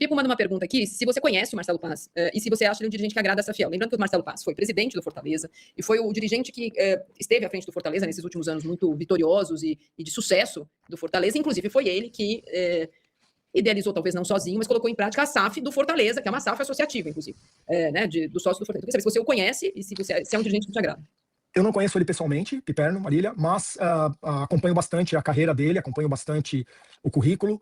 Pipo manda uma pergunta aqui, se você conhece o Marcelo Paz e se você acha ele um dirigente que agrada essa fiel. Lembrando que o Marcelo Paz foi presidente do Fortaleza e foi o dirigente que esteve à frente do Fortaleza nesses últimos anos muito vitoriosos e de sucesso do Fortaleza. Inclusive, foi ele que idealizou, talvez não sozinho, mas colocou em prática a SAF do Fortaleza, que é uma SAF associativa, inclusive, né, do sócio do Fortaleza. Quer saber se você o conhece e se é um dirigente que te agrada. Eu não conheço ele pessoalmente, Piperno, Marília, mas acompanho bastante a carreira dele, acompanho bastante o currículo,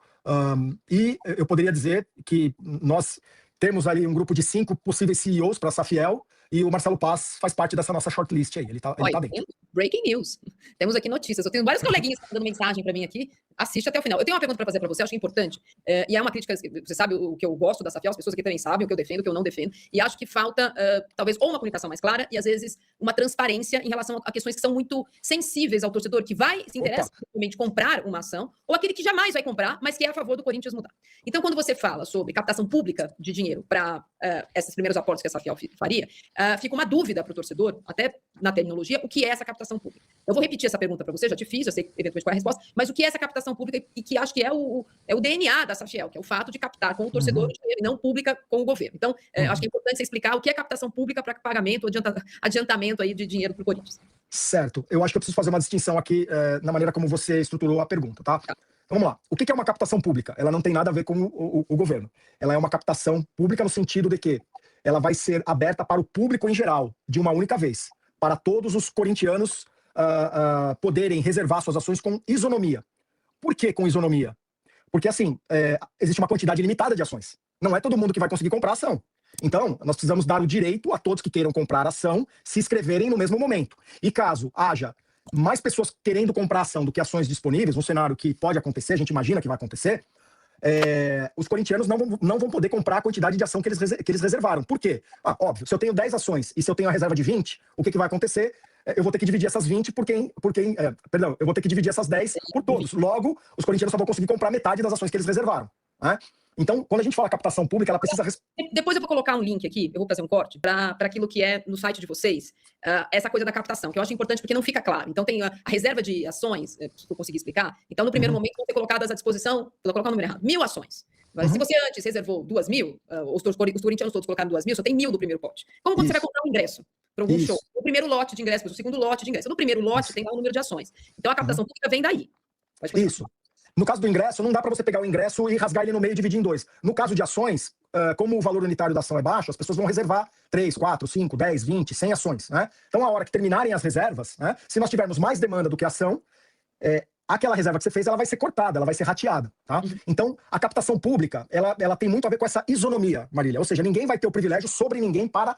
e eu poderia dizer que nós temos ali um grupo de 5 possíveis CEOs para a Safiel, e o Marcelo Paz faz parte dessa nossa shortlist aí, ele tá dentro. Breaking news. Temos aqui notícias. Eu tenho vários coleguinhas mandando mensagem para mim aqui. Assiste até o final. Eu tenho uma pergunta para fazer para você, acho importante. E é uma crítica, você sabe o que eu gosto da Safiel, as pessoas aqui também sabem o que eu defendo, o que eu não defendo. E acho que falta, talvez, ou uma comunicação mais clara e, às vezes, uma transparência em relação a questões que são muito sensíveis ao torcedor, que vai se interessa em comprar uma ação, ou aquele que jamais vai comprar, mas que é a favor do Corinthians mudar. Então, quando você fala sobre captação pública de dinheiro para esses primeiros aportes que a Safiel faria, fica uma dúvida para o torcedor, até na terminologia, o que é essa captação pública. Eu vou repetir essa pergunta para você, já te fiz, eu sei eventualmente qual é a resposta, mas o que é essa captação pública e que acho que é o DNA da Safiel, que é o fato de captar com o torcedor e não pública com o governo. Então, acho que é importante você explicar o que é captação pública para pagamento, adiantamento aí de dinheiro para o Corinthians. Certo. Eu acho que eu preciso fazer uma distinção aqui na maneira como você estruturou a pergunta, tá? Então, vamos lá. O que é uma captação pública? Ela não tem nada a ver com o governo. Ela é uma captação pública no sentido de que ela vai ser aberta para o público em geral, de uma única vez, para todos os corintianos poderem reservar suas ações com isonomia. Por que com isonomia? Porque, assim, existe uma quantidade limitada de ações. Não é todo mundo que vai conseguir comprar ação. Então, nós precisamos dar o direito a todos que queiram comprar ação se inscreverem no mesmo momento. E caso haja mais pessoas querendo comprar ação do que ações disponíveis, um cenário que pode acontecer, a gente imagina que vai acontecer, os corintianos não vão poder comprar a quantidade de ação que eles reservaram. Por quê? Óbvio, se eu tenho 10 ações e se eu tenho a reserva de 20, o que vai acontecer? Eu vou ter que dividir essas 20 perdão, eu vou ter que dividir essas 10 por todos. Logo, os corintianos só vão conseguir comprar metade das ações que eles reservaram, né? Então, quando a gente fala captação pública, ela precisa... Depois eu vou colocar um link aqui, eu vou fazer um corte, para aquilo que é no site de vocês, essa coisa da captação, que eu acho importante porque não fica claro. Então, tem a reserva de ações, que eu consegui explicar. Então, no primeiro momento, vão ser colocadas à disposição, vou colocar o número errado, 1.000 ações. Mas se você antes reservou 2.000, os corintianos todos colocaram 2.000, só tem 1.000 do primeiro pote. Como quando você vai comprar um ingresso para algum show? O primeiro lote de ingresso, o segundo lote de ingresso. No primeiro lote tem lá o número de ações. Então, a captação pública vem daí. Isso. No caso do ingresso, não dá para você pegar o ingresso e rasgar ele no meio e dividir em 2. No caso de ações, como o valor unitário da ação é baixo, as pessoas vão reservar 3, 4, 5, 10, 20, 100 ações, né? Então, a hora que terminarem as reservas, né, se nós tivermos mais demanda do que ação, aquela reserva que você fez, ela vai ser cortada, ela vai ser rateada, tá? Então, a captação pública, ela tem muito a ver com essa isonomia, Marília. Ou seja, ninguém vai ter o privilégio sobre ninguém para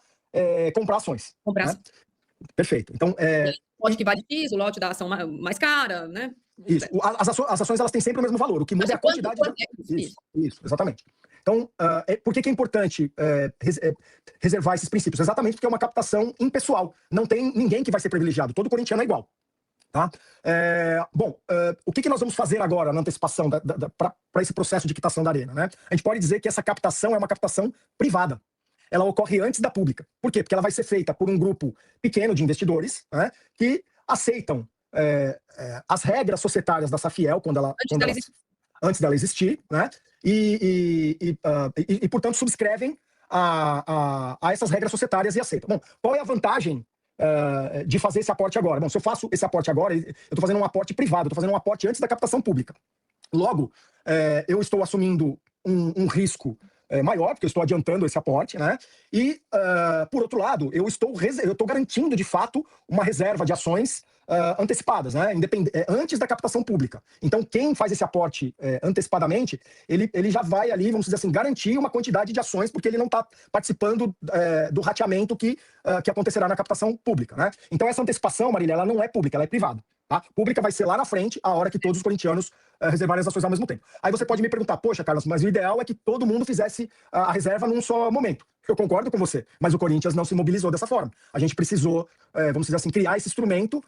comprar ações. Comprar ações. Perfeito. Então, o lote que vale X, o lote da ação mais cara, né? Isso. As ações, elas têm sempre o mesmo valor. O que muda é a quantidade... Isso, exatamente. Então, por que é importante reservar esses princípios? Exatamente porque é uma captação impessoal. Não tem ninguém que vai ser privilegiado. Todo corintiano é igual. Tá? O que nós vamos fazer agora na antecipação para esse processo de quitação da arena, né? A gente pode dizer que essa captação é uma captação privada. Ela ocorre antes da pública. Por quê? Porque ela vai ser feita por um grupo pequeno de investidores, né, que aceitam as regras societárias da Safiel antes dela existir, né? E portanto, subscrevem a essas regras societárias e aceitam. Bom, qual é a vantagem de fazer esse aporte agora? Bom, se eu faço esse aporte agora, eu estou fazendo um aporte privado, estou fazendo um aporte antes da captação pública. Logo, eu estou assumindo um risco maior, porque eu estou adiantando esse aporte, né? E, por outro lado, eu estou garantindo, de fato, uma reserva de ações antecipadas, né? Antes da captação pública. Então, quem faz esse aporte antecipadamente, ele já vai ali, vamos dizer assim, garantir uma quantidade de ações, porque ele não está participando do rateamento que acontecerá na captação pública, né? Então, essa antecipação, Marília, ela não é pública, ela é privada. Tá? Pública vai ser lá na frente, a hora que todos os corintianos reservarem as ações ao mesmo tempo. Aí você pode me perguntar, poxa, Carlos, mas o ideal é que todo mundo fizesse a reserva num só momento. Eu concordo com você, mas o Corinthians não se mobilizou dessa forma. A gente precisou, vamos dizer assim, criar esse instrumento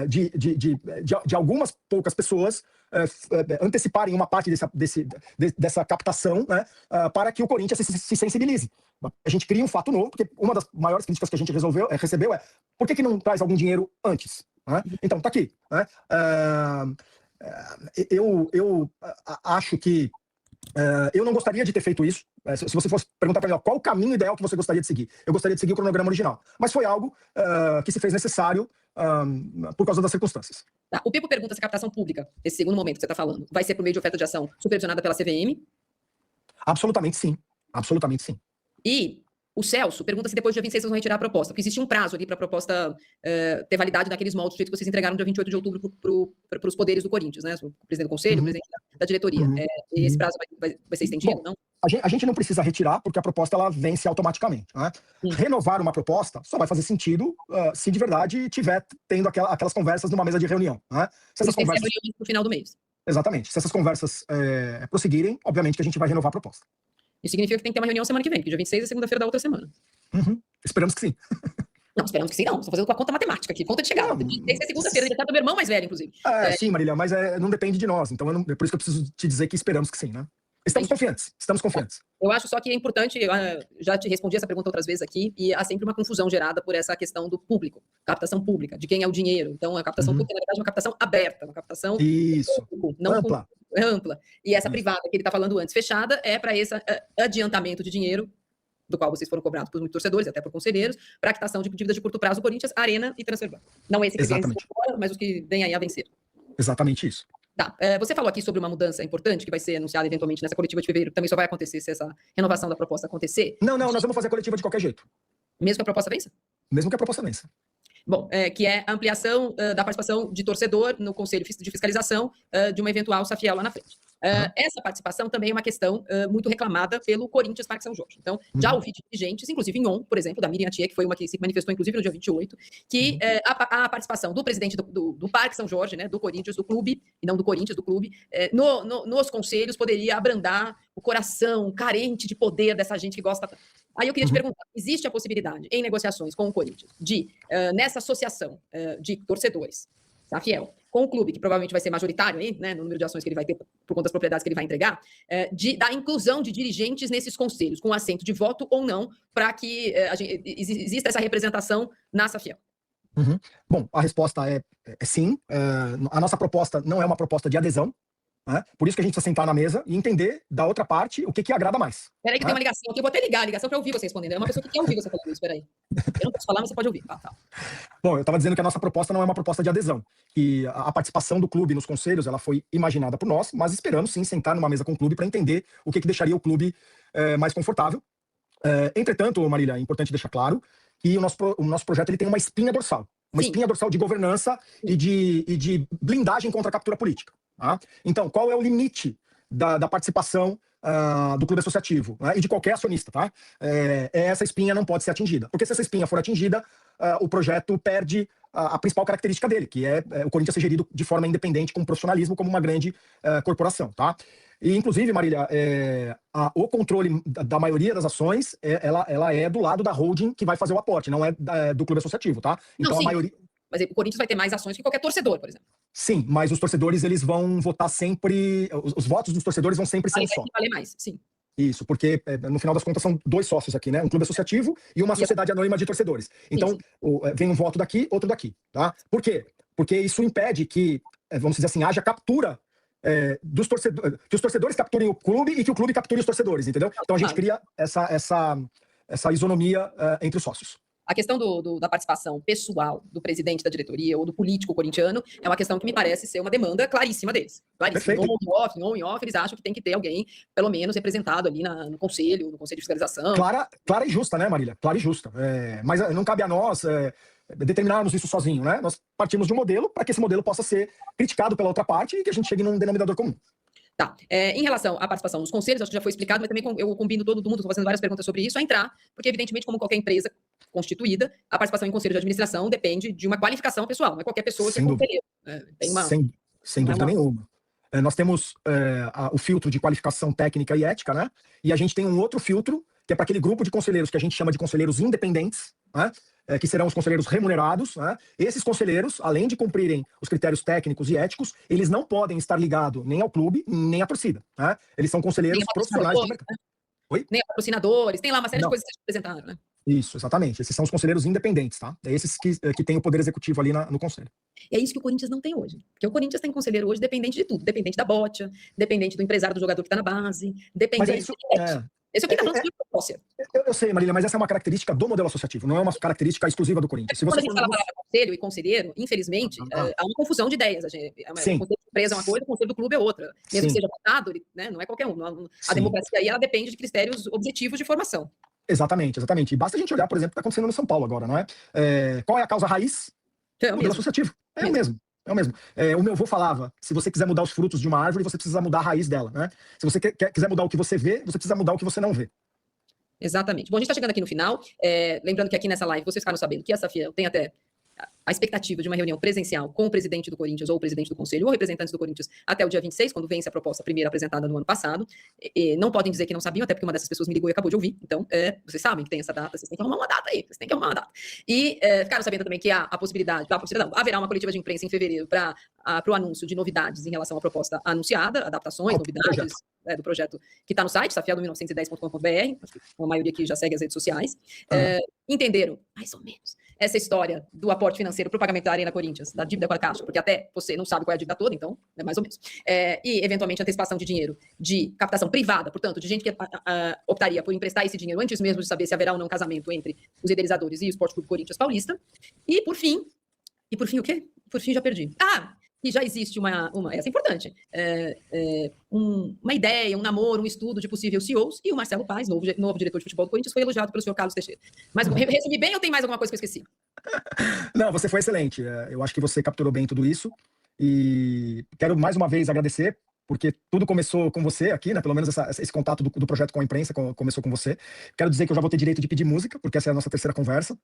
de algumas poucas pessoas anteciparem uma parte dessa captação, né, para que o Corinthians se sensibilize. A gente cria um fato novo, porque uma das maiores críticas que a gente recebeu é por que não traz algum dinheiro antes? Né? Então, tá aqui. Né? Eu acho que Eu não gostaria de ter feito isso. Se você fosse perguntar para mim, qual o caminho ideal que você gostaria de seguir? Eu gostaria de seguir o cronograma original. Mas foi algo que se fez necessário por causa das circunstâncias. Tá. O Pipo pergunta se a captação pública, esse segundo momento que você está falando, vai ser por meio de oferta de ação supervisionada pela CVM? Absolutamente sim. Absolutamente sim. E o Celso pergunta se depois do dia 26 vocês vão retirar a proposta, porque existe um prazo ali para a proposta ter validade naqueles moldes do jeito que vocês entregaram no dia 28 de outubro para os poderes do Corinthians, né? O presidente do conselho, o presidente da diretoria. Esse prazo vai ser estendido, não? A gente não precisa retirar, porque a proposta ela vence automaticamente. Né? Renovar uma proposta só vai fazer sentido se de verdade tiver tendo aquelas conversas numa mesa de reunião. Né? Se essas conversas... no final do mês. Exatamente. Se essas conversas prosseguirem, obviamente que a gente vai renovar a proposta. Isso significa que tem que ter uma reunião semana que vem, porque dia 26 é segunda-feira da outra semana. Esperamos que sim. Não, esperamos que sim, não. Estou fazendo com a conta matemática aqui, conta de chegada. Tem que ser segunda-feira, ele tá do meu irmão mais velho, inclusive. Sim, Marília, mas não depende de nós. Então, é por isso que eu preciso te dizer que esperamos que sim, né? Estamos confiantes, estamos confiantes. Eu acho só que é importante, já te respondi essa pergunta outras vezes aqui, e há sempre uma confusão gerada por essa questão do público, captação pública, de quem é o dinheiro. Então, a captação pública, na verdade, é uma captação aberta, uma captação público, não ampla. Ampla. E essa privada que ele está falando antes, fechada, é para esse adiantamento de dinheiro, do qual vocês foram cobrados por muitos torcedores, até por conselheiros, para a quitação de dívidas de curto prazo do Corinthians, Arena e Transferbanco. Não esse que vem fora, mas os que vêm aí a vencer. Exatamente isso. Tá. Você falou aqui sobre uma mudança importante que vai ser anunciada eventualmente nessa coletiva de fevereiro, que também só vai acontecer se essa renovação da proposta acontecer. Não, nós vamos fazer a coletiva de qualquer jeito. Mesmo que a proposta vença? Mesmo que a proposta vença. Bom, que é a ampliação da participação de torcedor no Conselho de Fiscalização de uma eventual SAFiel lá na frente. Essa participação também é uma questão muito reclamada pelo Corinthians Parque São Jorge. Então, já ouvi dirigentes, inclusive em por exemplo, da Miriam Tia, que foi uma que se manifestou, inclusive, no dia 28, que a participação do presidente do Parque São Jorge, né, do Corinthians, do clube, e não do Corinthians, do clube, nos conselhos poderia abrandar o coração carente de poder dessa gente que gosta tanto. Aí eu queria te perguntar, existe a possibilidade, em negociações com o Corinthians, de, nessa associação de torcedores, tá, fiel, com o clube, que provavelmente vai ser majoritário aí, né, no número de ações que ele vai ter por conta das propriedades que ele vai entregar, da inclusão de dirigentes nesses conselhos, com assento de voto ou não, para que exista essa representação na SAFiel? Bom, a resposta é sim. A nossa proposta não é uma proposta de adesão. Por isso que a gente precisa sentar na mesa e entender da outra parte o que agrada mais. Peraí que tem uma ligação aqui, eu vou até ligar a ligação para ouvir você respondendo. É uma pessoa que quer ouvir você falando isso, peraí. Eu não posso falar, mas você pode ouvir. Tá. Bom, eu estava dizendo que a nossa proposta não é uma proposta de adesão, que a participação do clube nos conselhos ela foi imaginada por nós, mas esperamos sim sentar numa mesa com o clube para entender o que deixaria o clube mais confortável. Entretanto, Marília, é importante deixar claro que o nosso projeto ele tem uma espinha dorsal. Uma espinha dorsal de governança e de blindagem contra a captura política. Tá? Então, qual é o limite da participação do clube associativo, né? E de qualquer acionista? Tá? Essa espinha não pode ser atingida. Porque se essa espinha for atingida, o projeto perde a principal característica dele, que é o Corinthians ser gerido de forma independente, com profissionalismo, como uma grande corporação. Tá? E, inclusive, Marília, o controle da maioria das ações, ela é do lado da holding que vai fazer o aporte, não é do clube associativo, tá? Então, não, a maioria... Mas o Corinthians vai ter mais ações que qualquer torcedor, por exemplo. Sim, mas os torcedores, eles vão votar sempre... Os votos dos torcedores vão sempre ser um só. Vale mais, sim. Isso, porque, no final das contas, são dois sócios aqui, né? Um clube associativo e uma sociedade anônima de torcedores. Então, vem um voto daqui, outro daqui, tá? Por quê? Porque isso impede que, vamos dizer assim, haja captura dos torcedores, que os torcedores capturem o clube e que o clube capture os torcedores, entendeu? Então a gente cria essa isonomia entre os sócios. A questão da participação pessoal do presidente da diretoria ou do político corintiano é uma questão que me parece ser uma demanda claríssima deles. Claríssima. On e off, eles acham que tem que ter alguém, pelo menos, representado ali no conselho de fiscalização. Clara e justa, né, Marília? Clara e justa. Mas não cabe a nós determinarmos isso sozinho, né? Nós partimos de um modelo para que esse modelo possa ser criticado pela outra parte e que a gente chegue num denominador comum. Tá. Em relação à participação nos conselhos, acho que já foi explicado, mas também eu combino todo mundo, estou fazendo várias perguntas sobre isso, a entrar, porque evidentemente, como qualquer empresa constituída, a participação em conselho de administração depende de uma qualificação pessoal, não é qualquer pessoa que é conselheiro. Sem dúvida nenhuma. Nós temos o filtro de qualificação técnica e ética, né? E a gente tem um outro filtro, que é para aquele grupo de conselheiros que a gente chama de conselheiros independentes, né? Que serão os conselheiros remunerados, né? Esses conselheiros, além de cumprirem os critérios técnicos e éticos, eles não podem estar ligados nem ao clube, nem à torcida, né? Eles são conselheiros profissionais do mercado. Oi? Nem patrocinadores, tem lá uma série de coisas que vocês apresentaram, né? Isso, exatamente. Esses são os conselheiros independentes, tá? É esses que têm o poder executivo ali no conselho. É isso que o Corinthians não tem hoje. Porque o Corinthians tem conselheiro hoje dependente de tudo. Dependente da bote, dependente do empresário do jogador que está na base, Mas é dependente... isso. Esse aqui está falando de sócia. Eu sei, Marília, mas essa é uma característica do modelo associativo, não é uma característica exclusiva do Corinthians. Se Quando você a gente for... fala a palavra conselho e conselheiro, infelizmente, há uma confusão de ideias. O conselho de empresa é uma coisa, o conselho do clube é outra. Mesmo que seja votado, né, não é qualquer um. A democracia aí, ela depende de critérios objetivos de formação. Exatamente, exatamente. E basta a gente olhar, por exemplo, o que está acontecendo no São Paulo agora, não é? Qual é a causa raiz? É o modelo associativo. É o mesmo. É o mesmo. O meu avô falava, se você quiser mudar os frutos de uma árvore, você precisa mudar a raiz dela, né? Se você quiser mudar o que você vê, você precisa mudar o que você não vê. Exatamente. Bom, a gente está chegando aqui no final. Lembrando que aqui nessa live vocês ficaram sabendo que a Safiel tem até a expectativa de uma reunião presencial com o presidente do Corinthians ou o presidente do Conselho ou representantes do Corinthians até o dia 26, quando vence a proposta primeira apresentada no ano passado. Não podem dizer que não sabiam, até porque uma dessas pessoas me ligou e acabou de ouvir. Então, vocês sabem que tem essa data, vocês têm que arrumar uma data aí, vocês têm que arrumar uma data. E ficaram sabendo também que há a possibilidade, haverá uma coletiva de imprensa em fevereiro para o anúncio de novidades em relação à proposta anunciada, adaptações, novidades do projeto que está no site, safiel1910.com.br, a maioria aqui já segue as redes sociais. Entenderam, mais ou menos, essa história do aporte financeiro para o pagamento da Arena Corinthians, da dívida com a Caixa, porque até você não sabe qual é a dívida toda, então, é mais ou menos. E, eventualmente, antecipação de dinheiro de captação privada, portanto, de gente que optaria por emprestar esse dinheiro antes mesmo de saber se haverá ou não casamento entre os idealizadores e o Esporte Clube Corinthians Paulista. E, por fim, o quê? Por fim, já perdi. E já existe essa é importante, uma ideia, um namoro, um estudo de possível CEOs, e o Marcelo Paes, novo diretor de futebol do Corinthians, foi elogiado pelo senhor Carlos Teixeira. Mas resumi bem ou tem mais alguma coisa que eu esqueci? Não, você foi excelente. Eu acho que você capturou bem tudo isso. E quero mais uma vez agradecer, porque tudo começou com você aqui, né? Pelo menos esse contato do projeto com a imprensa começou com você. Quero dizer que eu já vou ter direito de pedir música, porque essa é a nossa terceira conversa.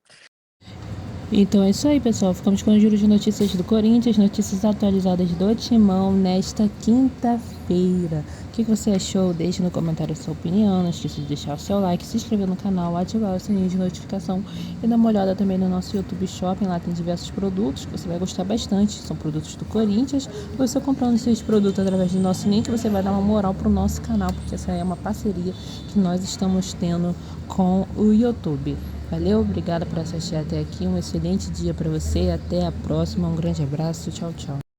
Então é isso aí, pessoal. Ficamos com o giro de notícias do Corinthians, notícias atualizadas do Timão nesta quinta-feira. O que você achou? Deixe no comentário a sua opinião. Não esqueça de deixar o seu like, se inscrever no canal, ativar o sininho de notificação e dar uma olhada também no nosso YouTube Shopping. Lá tem diversos produtos que você vai gostar bastante. São produtos do Corinthians. Você comprando esses produtos através do nosso link, você vai dar uma moral para o nosso canal, porque essa é uma parceria que nós estamos tendo com o YouTube. Valeu, obrigada por assistir até aqui, um excelente dia para você, até a próxima, um grande abraço, tchau, tchau.